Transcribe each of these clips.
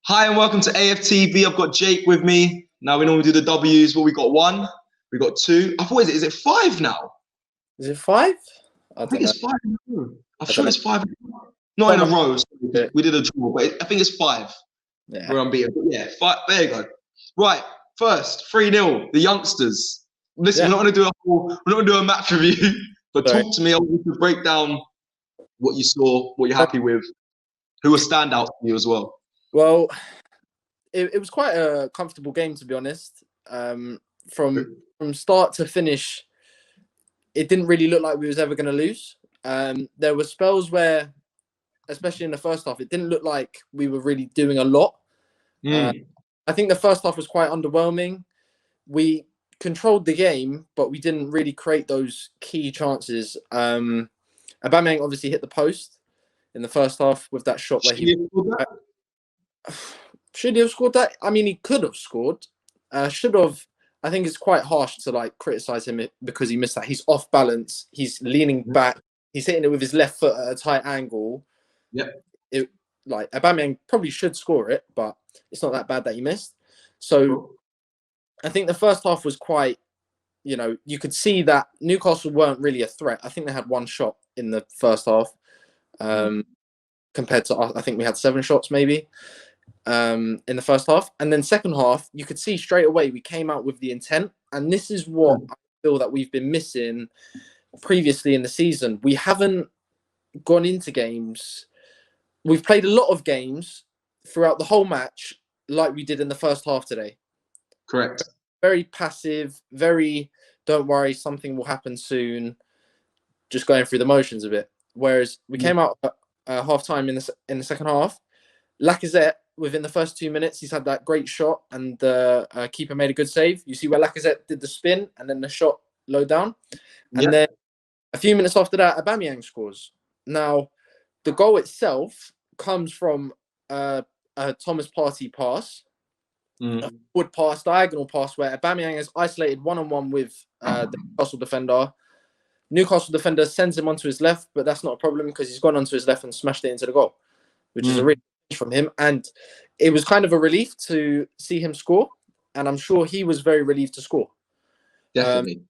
Hi and welcome to AFTV. I've got Jake with me. Now we normally do the W's, but we got one, we got two. I thought, is it 5 now? Is it 5? I think it's 5 in a row. I'm sure it's 5. Not Oh, in a row. So we did a draw, but I think it's 5. Yeah. We're unbeaten. But yeah, 5. There you go. Right, first 3-0. The youngsters. Listen, we're not gonna do a match review, but talk to me. I want you to break down what you saw, what you're happy with, who were standouts for you as well. Well, it was quite a comfortable game, to be honest. From start to finish, it didn't really look like we was ever going to lose. There were spells where, especially in the first half, it didn't look like we were really doing a lot. I think the first half was quite underwhelming. We controlled the game, but we didn't really create those key chances. Aubameyang obviously hit the post in the first half with that shot where should he have scored that? I mean, he could have scored. Should have. I think it's quite harsh to criticize him because he missed that. He's off balance. He's leaning back. He's hitting it with his left foot at a tight angle. Aubameyang probably should score it, but it's not that bad that he missed. So I think the first half was quite, you could see that Newcastle weren't really a threat. I think they had one shot in the first half compared to us. I think we had 7 shots maybe in the first half. And then second half, you could see straight away we came out with the intent. And this is what I feel that we've been missing previously in the season. We haven't gone into games. We've played a lot of games throughout the whole match like we did in the first half today. Correct. Very passive, very, don't worry, something will happen soon. Just going through the motions a bit. Whereas we came out at half-time in the second half. Lacazette, within the first 2 minutes, he's had that great shot and the keeper made a good save. You see where Lacazette did the spin and then the shot low down. And then a few minutes after that, Aubameyang scores. Now, the goal itself comes from a Thomas Partey pass, a forward pass, diagonal pass, where Aubameyang is isolated one-on-one with the Newcastle defender. Newcastle defender sends him onto his left, but that's not a problem because he's gone onto his left and smashed it into the goal, which is a really from him. And it was kind of a relief to see him score, and I'm sure he was very relieved to score. Definitely.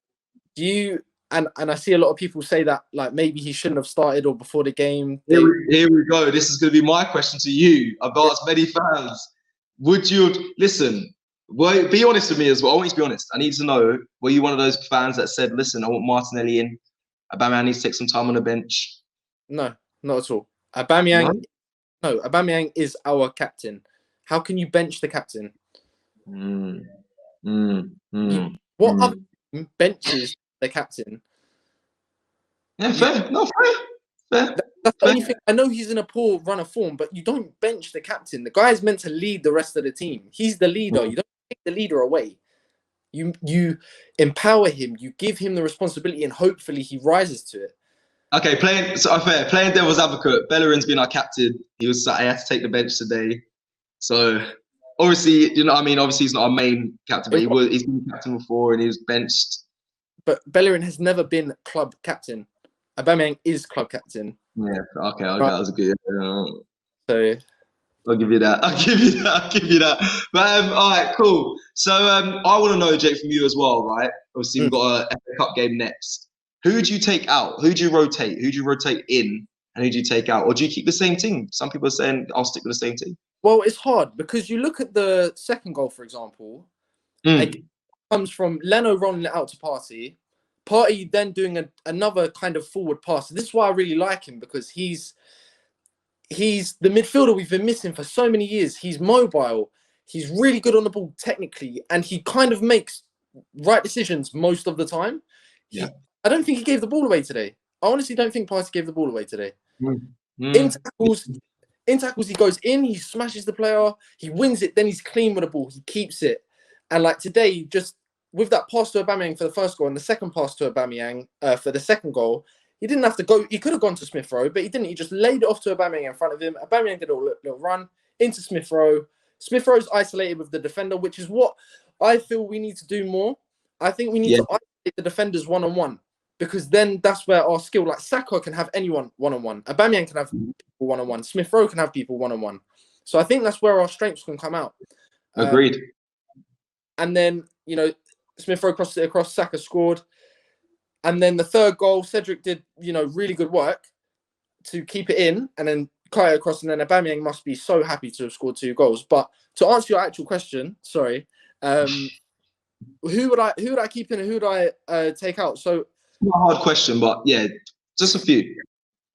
And I see a lot of people say that maybe he shouldn't have started or before the game. Here we go. This is going to be my question to you. I've asked many fans. Would you listen? Well, be honest with me as well. I want you to be honest. I need to know, were you one of those fans that said, listen, I want Martinelli in, Aubameyang needs to take some time on the bench? No, not at all. Aubameyang is our captain. How can you bench the captain? What other benches the captain? Yeah, fair. No, fair. That's the only thing. I know he's in a poor run of form, but you don't bench the captain. The guy is meant to lead the rest of the team. He's the leader. You don't take the leader away. You empower him. You give him the responsibility, and hopefully he rises to it. Okay, playing devil's advocate, Bellerin's been our captain. He had to take the bench today. So obviously, obviously he's not our main captain, but he's been captain before and he was benched. But Bellerin has never been club captain. Aubameyang is club captain. Yeah, okay, that was a good. So I'll give you that. But all right, cool. So I want to know, Jake, from you as well, right? Obviously, we've got a FA Cup game next. Who do you take out? Who do you rotate? Who do you rotate in? And who do you take out? Or do you keep the same team? Some people are saying, I'll stick with the same team. Well, it's hard because you look at the second goal, for example. It comes from Leno rolling it out to Partey. Partey then doing another kind of forward pass. This is why I really like him, because he's the midfielder we've been missing for so many years. He's mobile. He's really good on the ball technically. And he kind of makes right decisions most of the time. Yeah. I don't think he gave the ball away today. I honestly don't think Partey gave the ball away today. In tackles, he goes in, he smashes the player, he wins it, then he's clean with the ball, he keeps it. And today, just with that pass to Aubameyang for the first goal and the second pass to Aubameyang for the second goal, he didn't have to go. He could have gone to Smith Rowe, but he didn't. He just laid it off to Aubameyang in front of him. Aubameyang did a little run into Smith Rowe. Smith Rowe's isolated with the defender, which is what I feel we need to do more. I think we need to isolate the defenders one-on-one. Because then that's where our skill, like Saka can have anyone one-on-one. Aubameyang can have people one-on-one. Smith Rowe can have people one-on-one. So I think that's where our strengths can come out. Agreed. And then, you know, Smith Rowe crossed it across, Saka scored. And then the third goal, Cedric did, you know, really good work to keep it in, and then Kaya across, and then Aubameyang must be so happy to have scored 2 goals. But to answer your actual question, sorry, who would I keep in and who would I take out? So it's not a hard question, but yeah, just a few.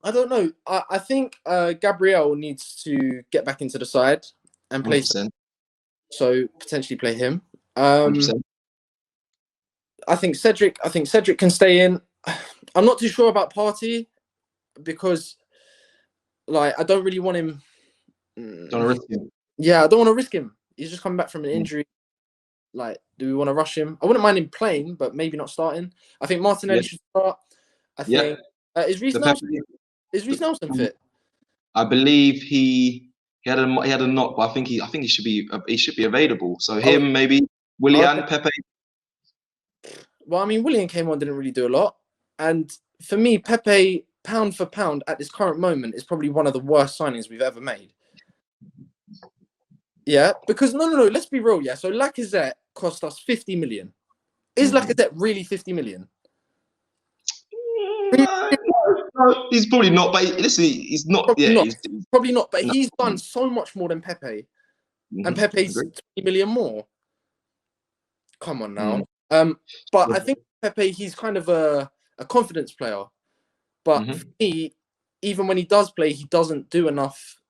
I don't know. I think Gabriel needs to get back into the side and play. 100%. So potentially play him. 100%. I think Cedric can stay in. I'm not too sure about Partey because, like, I don't really want him. Don't risk him. Yeah, I don't want to risk him. He's just coming back from an injury. Like, do we want to rush him? I wouldn't mind him playing, but maybe not starting. I think Martinelli should start. I think is Reece Nelson fit? I believe he had a knock, but I think he should be available. So him, maybe Willian, Pepe. Well, I mean, Willian came on, didn't really do a lot, and for me, Pepe, pound for pound, at this current moment, is probably one of the worst signings we've ever made. Yeah, because no, let's be real. Yeah, so Lacazette cost us 50 million. Is Lacazette really 50 million? No, he's probably not. But listen, he's not. Probably not. But he's done so much more than Pepe, and Pepe's 20 million more. Come on now. But I think Pepe, he's kind of a confidence player. But for me, even when he does play, he doesn't do enough,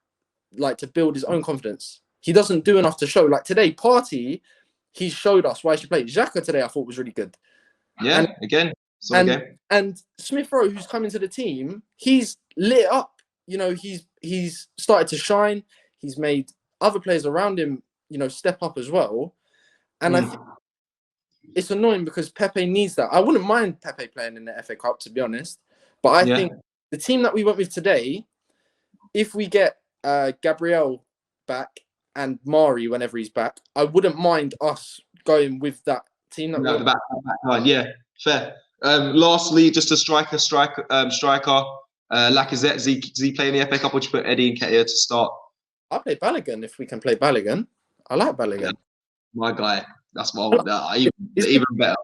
like, to build his own confidence. He doesn't do enough to show. Like today, Partey, he showed us why he should play. Xhaka today, I thought was really good. Yeah, and Smith Rowe, who's come into the team, he's lit up. You know, he's started to shine. He's made other players around him, you know, step up as well. And I think it's annoying because Pepe needs that. I wouldn't mind Pepe playing in the FA Cup, to be honest. But I think the team that we went with today, if we get Gabriel back and Mari whenever he's back, I wouldn't mind us going with that team. The back line. Yeah, fair. Lastly, just a striker. Lacazette, is he playing the FA Cup, or would you put Eddie and Nketiah to start? I'll play Balogun if we can play Balogun. I like Balogun. Yeah, my guy. That's what I want. Even better.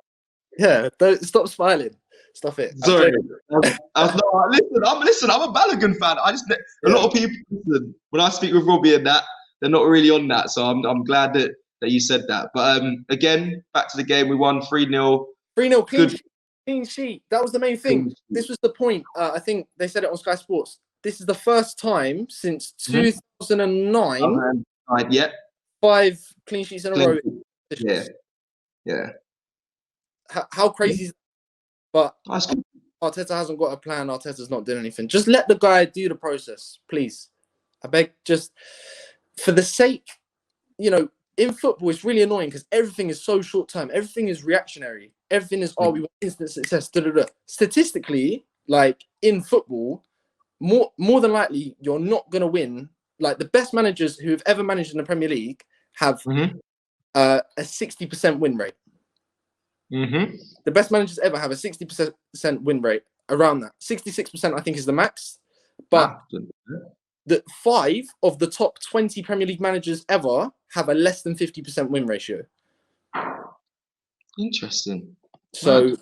Yeah, don't stop smiling. Stop it. Sorry. Listen, I'm a Balogun fan. A lot of people, listen, when I speak with Robbie and that, they're not really on that. So I'm glad that you said that. But again, back to the game, we won 3-0. 3-0 clean sheet. That was the main thing. This was the point. I think they said it on Sky Sports. This is the first time since 2009. 5 clean sheets in a row. Yeah. How crazy is that? But Arteta hasn't got a plan. Arteta's not doing anything. Just let the guy do the process, please. I beg, just for the sake, you know, in football, it's really annoying because everything is so short term. Everything is reactionary. Everything is, we want instant success. Statistically, like in football, more than likely, you're not going to win. Like the best managers who have ever managed in the Premier League have a 60% win rate. The best managers ever have a 60% win rate, around that. 66%, I think, is the max. But the 5 of the top 20 Premier League managers ever have a less than 50% win ratio. Interesting. So,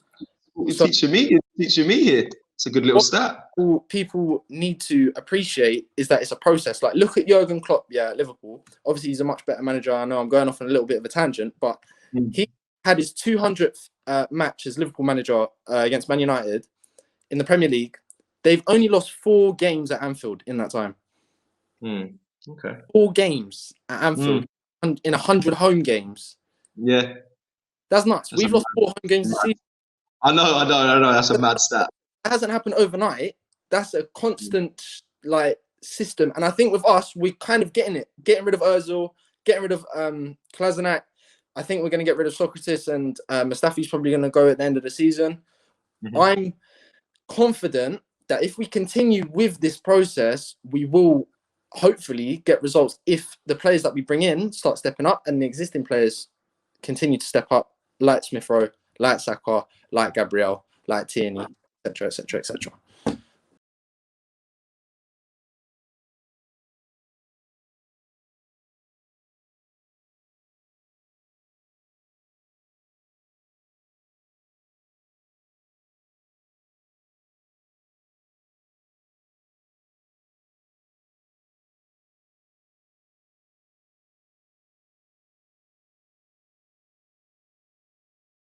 you're teaching me here. It's a good little stat. People need to appreciate is that it's a process. Like, look at Jurgen Klopp, at Liverpool. Obviously, he's a much better manager. I know I'm going off on a little bit of a tangent, but he had his 200th match as Liverpool manager against Man United in the Premier League. They've only lost 4 games at Anfield in that time. Okay. 4 games at Anfield in 100 home games. Yeah. That's nuts. We've lost 4 home games this season. I know. That's a mad stat. It hasn't happened overnight. That's a constant system. And I think with us, we're kind of getting rid of Ozil, getting rid of Kolasinac. I think we're going to get rid of Socrates, and Mustafi's probably going to go at the end of the season. I'm confident that if we continue with this process, we will hopefully get results if the players that we bring in start stepping up and the existing players continue to step up, like Smith Rowe, like Saka, like Gabriel, like Tierney, etc., etc., etc.